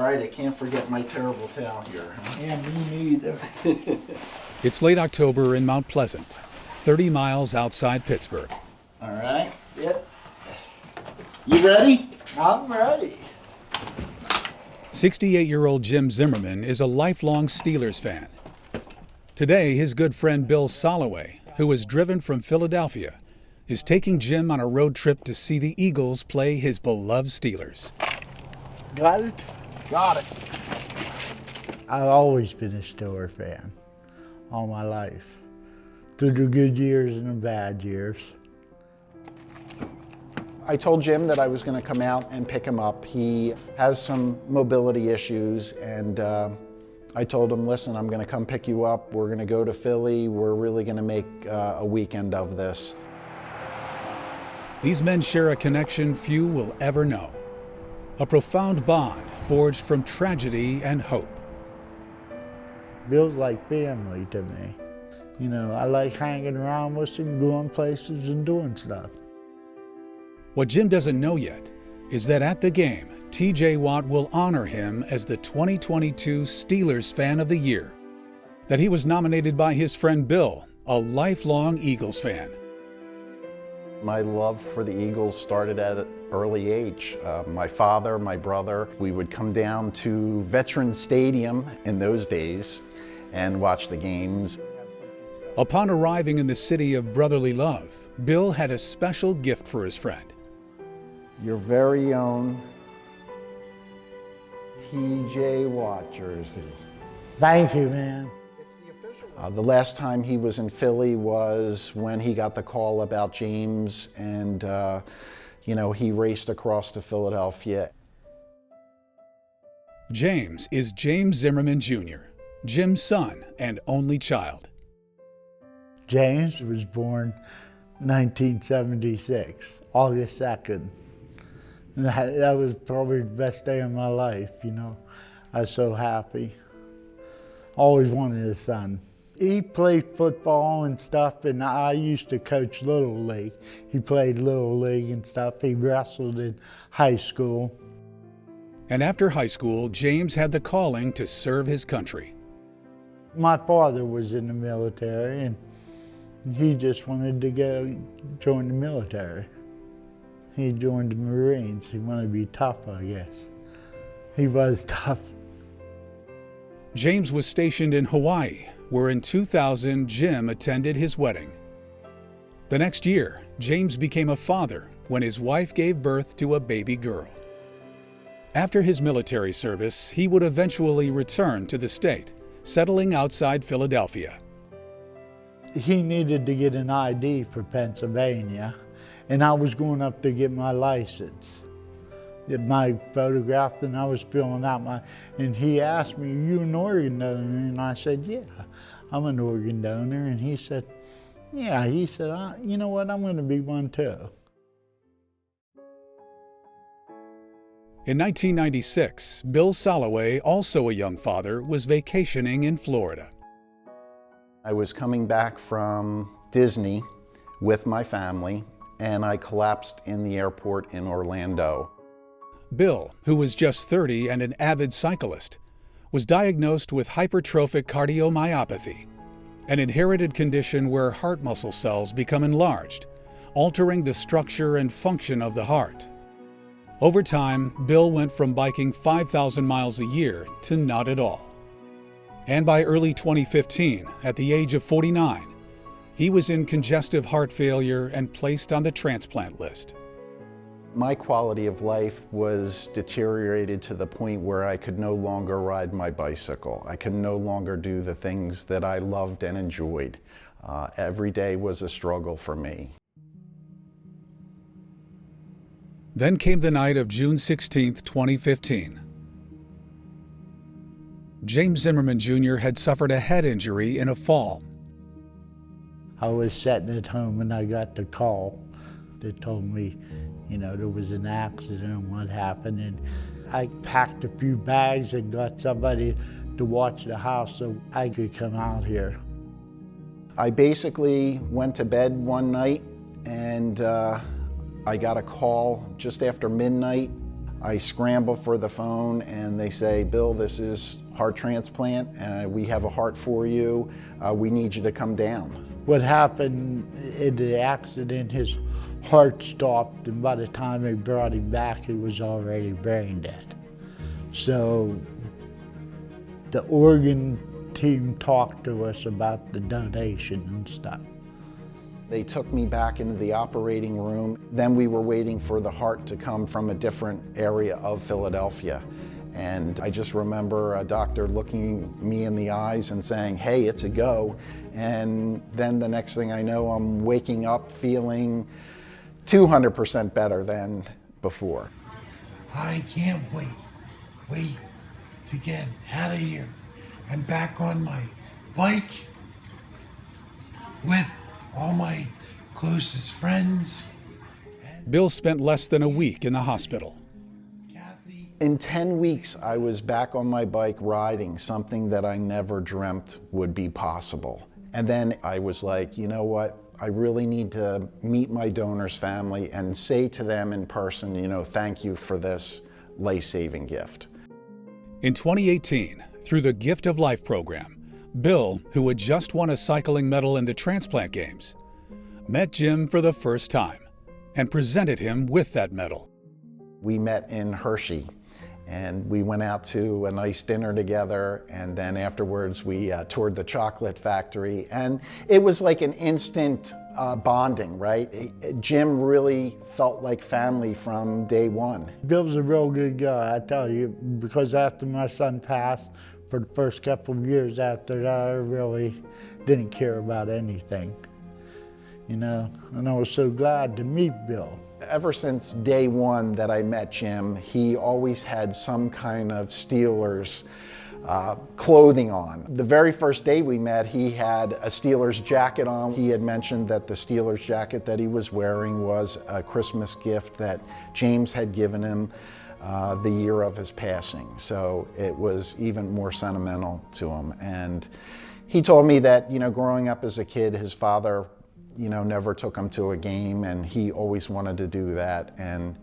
right, I can't forget my terrible towel here. Yeah, me neither. It's late October in Mount Pleasant, 30 miles outside Pittsburgh. All right. Yep, You ready? I'm ready. 68-year-old Jim Zimmerman is a lifelong Steelers fan. Today, his good friend Bill Soloway, who is driven from Philadelphia, is taking Jim on a road trip to see the Eagles play his beloved Steelers. Got it? Got it. I've always been a Steeler fan all my life, through the good years and the bad years. I told Jim that I was going to come out and pick him up. He has some mobility issues, and I told him, listen, I'm going to come pick you up. We're going to go to Philly. We're really going to make a weekend of this. These men share a connection few will ever know. A profound bond forged from tragedy and hope. Bill's like family to me. You know, I like hanging around with him, going places and doing stuff. What Jim doesn't know yet is that at the game, T.J. Watt will honor him as the 2022 Steelers Fan of the Year, that he was nominated by his friend Bill, a lifelong Eagles fan. My love for the Eagles started at an early age. My father, my brother, we would come down to Veterans Stadium in those days and watch the games. Upon arriving in the city of brotherly love, Bill had a special gift for his friend. Your very own T.J. Watt jersey. Thank you, man. The last time he was in Philly was when he got the call about James, and he raced across to Philadelphia. James is James Zimmerman Jr., Jim's son and only child. James was born 1976, August 2nd. And that was probably the best day of my life, you know. I was so happy. Always wanted a son. He played football and stuff, and I used to coach Little League. He played Little League and stuff. He wrestled in high school. And after high school, James had the calling to serve his country. My father was in the military, and he just wanted to go join the military. He joined the Marines. He wanted to be tough, I guess. He was tough. James was stationed in Hawaii, where in 2000, Jim attended his wedding. The next year, James became a father when his wife gave birth to a baby girl. After his military service, he would eventually return to the state, settling outside Philadelphia. He needed to get an ID for Pennsylvania, and I was going up to get my license. My photograph, and I was filling out and he asked me, "Are you an organ donor?" And I said, "Yeah, I'm an organ donor." And he said, "Yeah," he said, "You know what, I'm going to be one too." In 1996, Bill Soloway, also a young father, was vacationing in Florida. I was coming back from Disney with my family, and I collapsed in the airport in Orlando. Bill, who was just 30 and an avid cyclist, was diagnosed with hypertrophic cardiomyopathy, an inherited condition where heart muscle cells become enlarged, altering the structure and function of the heart. Over time, Bill went from biking 5,000 miles a year to not at all. And by early 2015, at the age of 49, he was in congestive heart failure and placed on the transplant list. My quality of life was deteriorated to the point where I could no longer ride my bicycle. I could no longer do the things that I loved and enjoyed. Every day was a struggle for me. Then came the night of June 16, 2015. James Zimmerman Jr. had suffered a head injury in a fall. I was sitting at home and I got the call. They told me, there was an accident and what happened. And I packed a few bags and got somebody to watch the house so I could come out here. I basically went to bed one night and I got a call just after midnight. I scramble for the phone and they say, Bill, this is heart transplant, we have a heart for you, we need you to come down. What happened in the accident, his heart stopped, and by the time they brought him back, he was already brain dead. So the organ team talked to us about the donation and stuff. They took me back into the operating room. Then we were waiting for the heart to come from a different area of Philadelphia. And I just remember a doctor looking me in the eyes and saying, hey, it's a go. And then the next thing I know, I'm waking up feeling 200% better than before. I can't wait to get out of here. I'm back on my bike with all my closest friends. Bill spent less than a week in the hospital. In 10 weeks, I was back on my bike riding, something that I never dreamt would be possible. And then I was like, you know what? I really need to meet my donor's family and say to them in person, you know, thank you for this life-saving gift. In 2018, through the Gift of Life program, Bill, who had just won a cycling medal in the transplant games, met Jim for the first time and presented him with that medal. We met in Hershey, and we went out to a nice dinner together, and then afterwards we toured the chocolate factory, and it was like an instant bonding, right? Jim really felt like family from day one. Bill's a real good guy, I tell you, because after my son passed, for the first couple of years after that, I really didn't care about anything, you know, and I was so glad to meet Bill. Ever since day one that I met Jim, he always had some kind of Steelers clothing on. The very first day we met, he had a Steelers jacket on. He had mentioned that the Steelers jacket that he was wearing was a Christmas gift that James had given him the year of his passing. So it was even more sentimental to him. And he told me that, you know, growing up as a kid, his father, you know, never took him to a game, and he always wanted to do that. And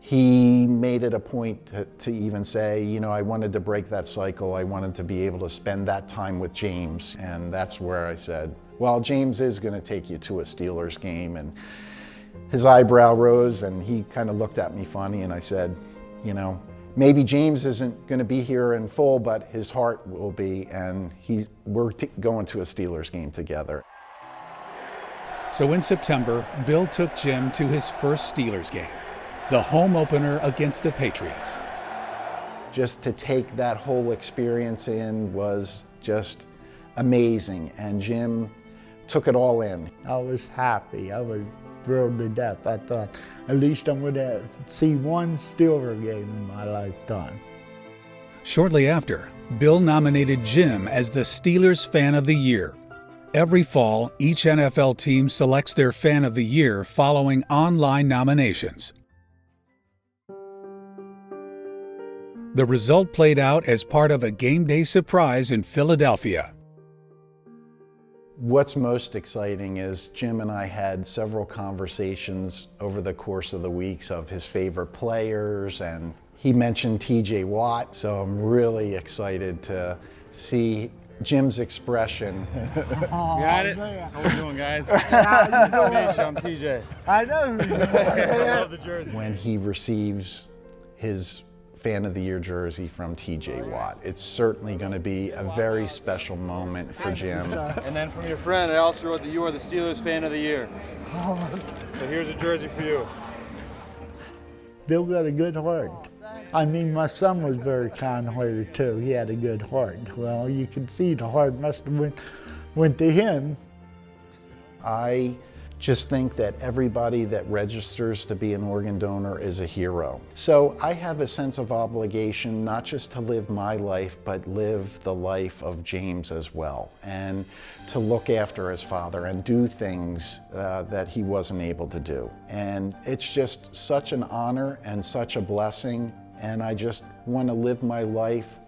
he made it a point to even say, you know, I wanted to break that cycle. I wanted to be able to spend that time with James. And that's where I said, well, James is going to take you to a Steelers game. And his eyebrow rose, and he kind of looked at me funny, and I said, you know, maybe James isn't going to be here in full, but his heart will be, and we're going to a Steelers game together. So in September, Bill took Jim to his first Steelers game, the home opener against the Patriots. Just to take that whole experience in was just amazing, and Jim took it all in. I was happy. I was thrilled to death. I thought, at least I'm going to see one Steeler game in my lifetime. Shortly after, Bill nominated Jim as the Steelers Fan of the Year. Every fall, each NFL team selects their Fan of the Year following online nominations. The result played out as part of a game day surprise in Philadelphia. What's most exciting is Jim and I had several conversations over the course of the weeks of his favorite players, and he mentioned TJ Watt, so I'm really excited to see Jim's expression. Got it? How we doing, guys? I'm TJ. I know who you are. I love the jersey. When he receives his Fan of the Year jersey from TJ Watt, it's certainly going to be a very special moment for Jim. And then from your friend, I also wrote that you are the Steelers Fan of the Year. So here's a jersey for you. Bill got a good heart. I mean, my son was very kind-hearted too. He had a good heart. Well, you can see the heart must have went to him. I just think that everybody that registers to be an organ donor is a hero. So I have a sense of obligation not just to live my life, but live the life of James as well, and to look after his father and do things that he wasn't able to do. And it's just such an honor and such a blessing, and I just want to live my life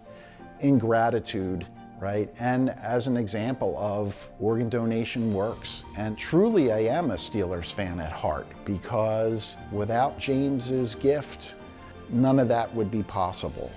in gratitude, right? And as an example of organ donation works. And truly I am a Steelers fan at heart, because without James's gift, none of that would be possible.